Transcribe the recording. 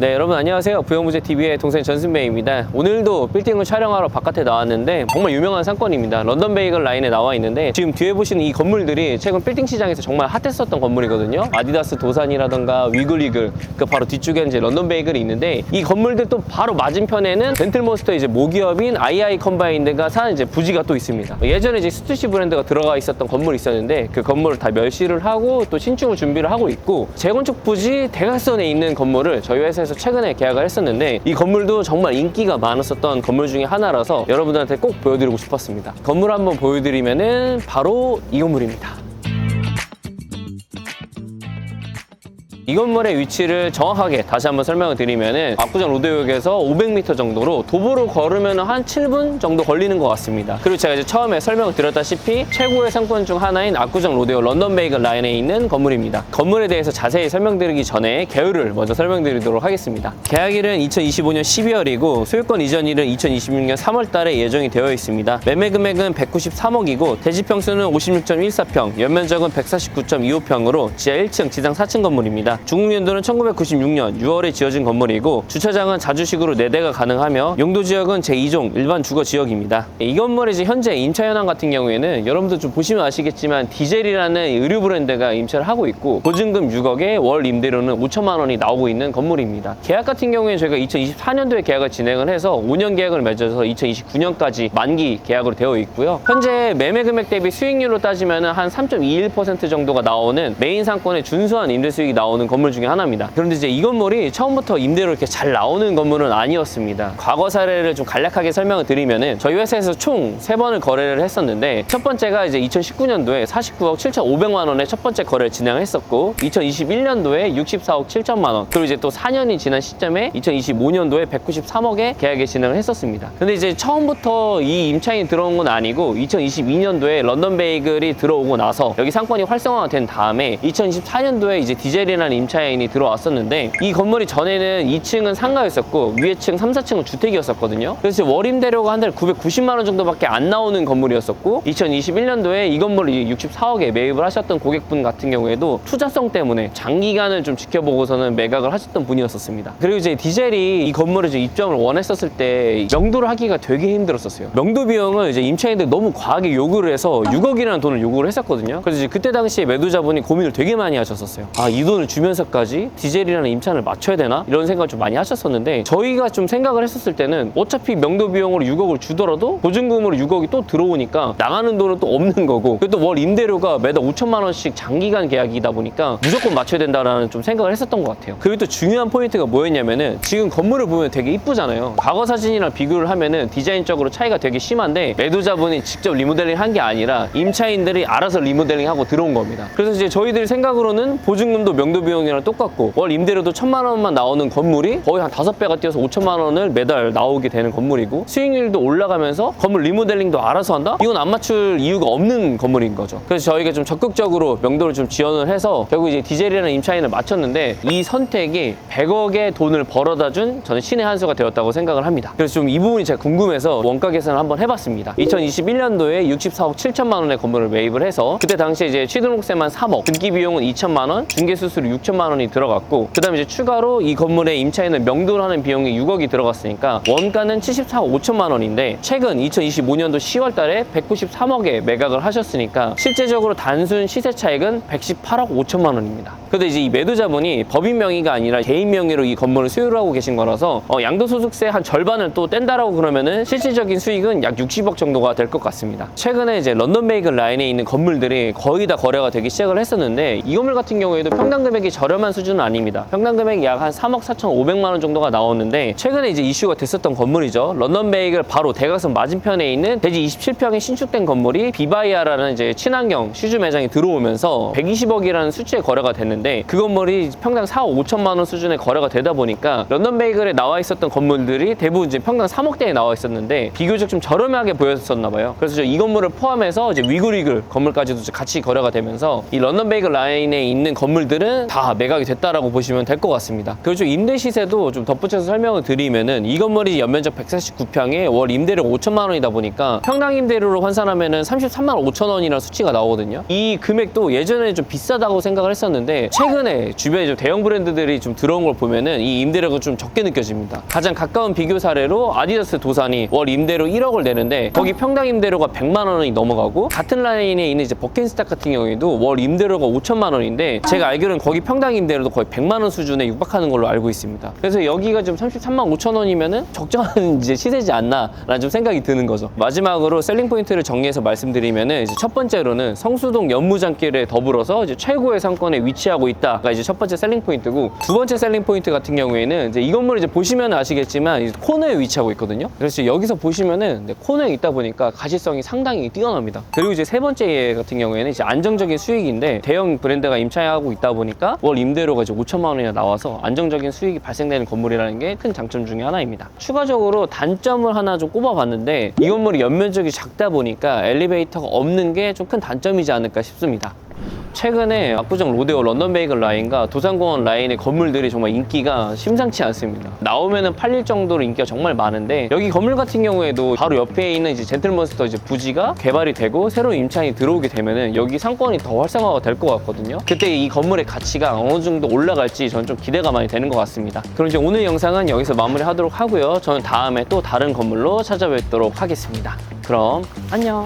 네, 여러분 안녕하세요. 부영부재TV의 동생 전승배입니다. 오늘도 빌딩을 촬영하러 바깥에 나왔는데 정말 유명한 상권입니다. 런던 베이글 라인에 나와 있는데 지금 뒤에 보시는 이 건물들이 최근 빌딩 시장에서 정말 핫했었던 건물이거든요. 아디다스 도산이라던가 위글위글, 그 바로 뒤쪽에는 이제 런던 베이글이 있는데 이 건물들 또 바로 맞은편에는 덴틀몬스터 이제 모기업인 II 컴바인드가 사는 이제 부지가 또 있습니다. 예전에 이제 스투시 브랜드가 들어가 있었던 건물이 있었는데 그 건물을 다 멸실을 하고 또 신축을 준비를 하고 있고, 재건축 부지 대각선에 있는 건물을 저희 회사에서 최근에 계약을 했었는데 이 건물도 정말 인기가 많았었던 건물 중에 하나라서 여러분들한테 꼭 보여드리고 싶었습니다. 건물 한번 보여드리면은 바로 이 건물입니다. 이 건물의 위치를 정확하게 다시 한번 설명을 드리면은 압구정 로데오역에서 500m 정도로 도보로 걸으면 한 7분 정도 걸리는 것 같습니다. 그리고 제가 이제 처음에 설명을 드렸다시피 최고의 상권 중 하나인 압구정 로데오 런던 베이글 라인에 있는 건물입니다. 건물에 대해서 자세히 설명드리기 전에 개요를 먼저 설명드리도록 하겠습니다. 계약일은 2025년 12월이고 소유권 이전일은 2026년 3월 달에 예정이 되어 있습니다. 매매 금액은 193억이고 대지 평수는 56.14평, 연면적은 149.25평으로 지하 1층, 지상 4층 건물입니다. 중국연도는 1996년 6월에 지어진 건물이고 주차장은 자주식으로 4대가 가능하며 용도지역은 제2종 일반 주거지역입니다. 이 건물의 이제 현재 임차 현황 같은 경우에는 여러분들 좀 보시면 아시겠지만 디젤이라는 의류 브랜드가 임차를 하고 있고 보증금 6억에 월 임대료는 5천만 원이 나오고 있는 건물입니다. 계약 같은 경우에는 저희가 2024년도에 계약을 진행을 해서 5년 계약을 맺어서 2029년까지 만기 계약으로 되어 있고요. 현재 매매 금액 대비 수익률로 따지면 한 3.21% 정도가 나오는 메인 상권의 준수한 임대 수익이 나오는 건물 중에 하나입니다. 그런데 이제 이 건물이 처음부터 임대로 이렇게 잘 나오는 건물은 아니었습니다. 과거 사례를 좀 간략하게 설명을 드리면은 저희 회사에서 총 3번을 거래를 했었는데 첫 번째가 이제 2019년도에 49억 7,500만 원의 첫 번째 거래를 진행을 했었고 2021년도에 64억 7천만 원, 그리고 이제 또 4년이 지난 시점에 2025년도에 193억에 계약을 진행을 했었습니다. 근데 이제 처음부터 이 임차인이 들어온 건 아니고 2022년도에 런던 베이글이 들어오고 나서 여기 상권이 활성화가 된 다음에 2024년도에 이제 디젤이라는 임차인이 들어왔었는데 이 건물이 전에는 2층은 상가였었고 위에 층 3, 4층은 주택이었었거든요. 그래서 월 임대료가 한 달 990만 원 정도밖에 안 나오는 건물이었었고 2021년도에 이 건물을 64억에 매입을 하셨던 고객분 같은 경우에도 투자성 때문에 장기간을 좀 지켜보고서는 매각을 하셨던 분이었었습니다. 그리고 이제 디젤이 이 건물에 이제 입점을 원했었을 때 명도를 하기가 되게 힘들었었어요. 명도 비용을 이제 임차인들 너무 과하게 요구를 해서 6억이라는 돈을 요구를 했었거든요. 그래서 이제 그때 당시에 매도자분이 고민을 되게 많이 하셨었어요. 이 돈을 주면서까지 디젤이라는 임차인을 맞춰야 되나? 이런 생각을 좀 많이 하셨었는데 저희가 좀 생각을 했었을 때는 어차피 명도 비용으로 6억을 주더라도 보증금으로 6억이 또 들어오니까 나가는 돈은 또 없는 거고, 그리고 또 월 임대료가 매달 5천만 원씩 장기간 계약이다 보니까 무조건 맞춰야 된다라는 좀 생각을 했었던 것 같아요. 그리고 또 중요한 포인트가 뭐였냐면은 지금 건물을 보면 되게 이쁘잖아요. 과거 사진이랑 비교를 하면은 디자인적으로 차이가 되게 심한데 매도자분이 직접 리모델링 한 게 아니라 임차인들이 알아서 리모델링 하고 들어온 겁니다. 그래서 이제 저희들 생각으로는 보증금도 명도 비용이랑 똑같고 월 임대료도 1,000만 원만 나오는 건물이 거의 한 5배가 뛰어서 5천만 원을 매달 나오게 되는 건물이고 수익률도 올라가면서 건물 리모델링도 알아서 한다? 이건 안 맞출 이유가 없는 건물인 거죠. 그래서 저희가 좀 적극적으로 명도를 좀 지원을 해서 결국 이제 디젤이라는 임차인을 맞췄는데 이 선택이 100억의 돈을 벌어다 준 저는 신의 한 수가 되었다고 생각을 합니다. 그래서 좀 이 부분이 제가 궁금해서 원가 계산을 한번 해봤습니다. 2021년도에 64억 7천만 원의 건물을 매입을 해서 그때 당시에 이제 취등록세만 3억, 등기 비용은 2천만 원, 중개 수수료 6천만 원이 들어갔고 그 다음에 이제 추가로 이 건물의 임차인을 명도를 하는 비용이 6억이 들어갔으니까 원가는 74억 5천만 원인데 최근 2025년도 10월 달에 193억에 매각을 하셨으니까 실제적으로 단순 시세 차익은 118억 5천만 원입니다. 근데 이제 이 매도자분이 법인 명의가 아니라 개인 명의로 이 건물을 소유를 하고 계신 거라서 양도소득세 한 절반을 또 뗀다라고 그러면은 실질적인 수익은 약 60억 정도가 될 것 같습니다. 최근에 이제 런던 베이글 라인에 있는 건물들이 거의 다 거래가 되기 시작을 했었는데 이 건물 같은 경우에도 평당 금액이 저렴한 수준은 아닙니다. 평당 금액이 약 한 3억 4,500만 원 정도가 나오는데 최근에 이제 이슈가 됐었던 건물이죠. 런던 베이글 바로 대각선 맞은편에 있는 대지 27평에 신축된 건물이 비바이아라는 이제 친환경 슈즈 매장이 들어오면서 120억이라는 수치의 거래가 됐는데 그 건물이 평당 4억 5천만 원 수준의 거래가 되다 보니까 런던 베이글에 나와 있었던 건물들이 대부분 이제 평당 3억대에 나와 있었는데 비교적 좀 저렴하게 보였었나 봐요. 그래서 이 건물을 포함해서 이제 위글위글 건물까지도 같이 거래가 되면서 이 런던 베이글 라인에 있는 건물들은 다 매각이 됐다라고 보시면 될 것 같습니다. 그리고 좀 임대 시세도 좀 덧붙여서 설명을 드리면은 이 건물이 연면적 149평에 월 임대료가 5천만 원이다 보니까 평당 임대료로 환산하면은 33만 5천 원이라는 수치가 나오거든요. 이 금액도 예전에 좀 비싸다고 생각을 했었는데 최근에 주변에 좀 대형 브랜드들이 좀 들어온 걸 보면은 이 임대료가 좀 적게 느껴집니다. 가장 가까운 비교 사례로 아디다스 도산이 월 임대료 1억을 내는데 거기 평당 임대료가 100만 원이 넘어가고 같은 라인에 있는 이제 버켄스탁 같은 경우에도 월 임대료가 5천만 원인데 제가 알기로는 거기 평당 임대료도 거의 100만 원 수준에 육박하는 걸로 알고 있습니다. 그래서 여기가 좀 33만 5천 원이면은 적정한 이제 시세지 않나라는 좀 생각이 드는 거죠. 마지막으로 셀링 포인트를 정리해서 말씀드리면은 이제 첫 번째로는 성수동 연무장길에 더불어서 이제 최고의 상권에 위치하고 있다가 이제 첫 번째 셀링 포인트고, 두 번째 셀링 포인트 같은 경우에는 이제 이 건물을 이제 보시면 아시겠지만 이제 코너에 위치하고 있거든요. 그래서 여기서 보시면은 코너에 있다 보니까 가시성이 상당히 뛰어납니다. 그리고 이제 세 번째 같은 경우에는 이제 안정적인 수익인데 대형 브랜드가 임차하고 있다 보니까 월 임대료가 이제 5천만 원이나 나와서 안정적인 수익이 발생되는 건물이라는 게 큰 장점 중에 하나입니다. 추가적으로 단점을 하나 좀 꼽아봤는데 이 건물이 연면적이 작다 보니까 엘리베이터가 없는 게 좀 큰 단점이지 않을까 싶습니다. 최근에 압구정 로데오 런던 베이글 라인과 도산공원 라인의 건물들이 정말 인기가 심상치 않습니다. 나오면은 팔릴 정도로 인기가 정말 많은데 여기 건물 같은 경우에도 바로 옆에 있는 이제 젠틀몬스터 이제 부지가 개발이 되고 새로운 임차인이 들어오게 되면은 여기 상권이 더 활성화가 될 것 같거든요. 그때 이 건물의 가치가 어느 정도 올라갈지 저는 좀 기대가 많이 되는 것 같습니다. 그럼 이제 오늘 영상은 여기서 마무리하도록 하고요. 저는 다음에 또 다른 건물로 찾아뵙도록 하겠습니다. 그럼 안녕.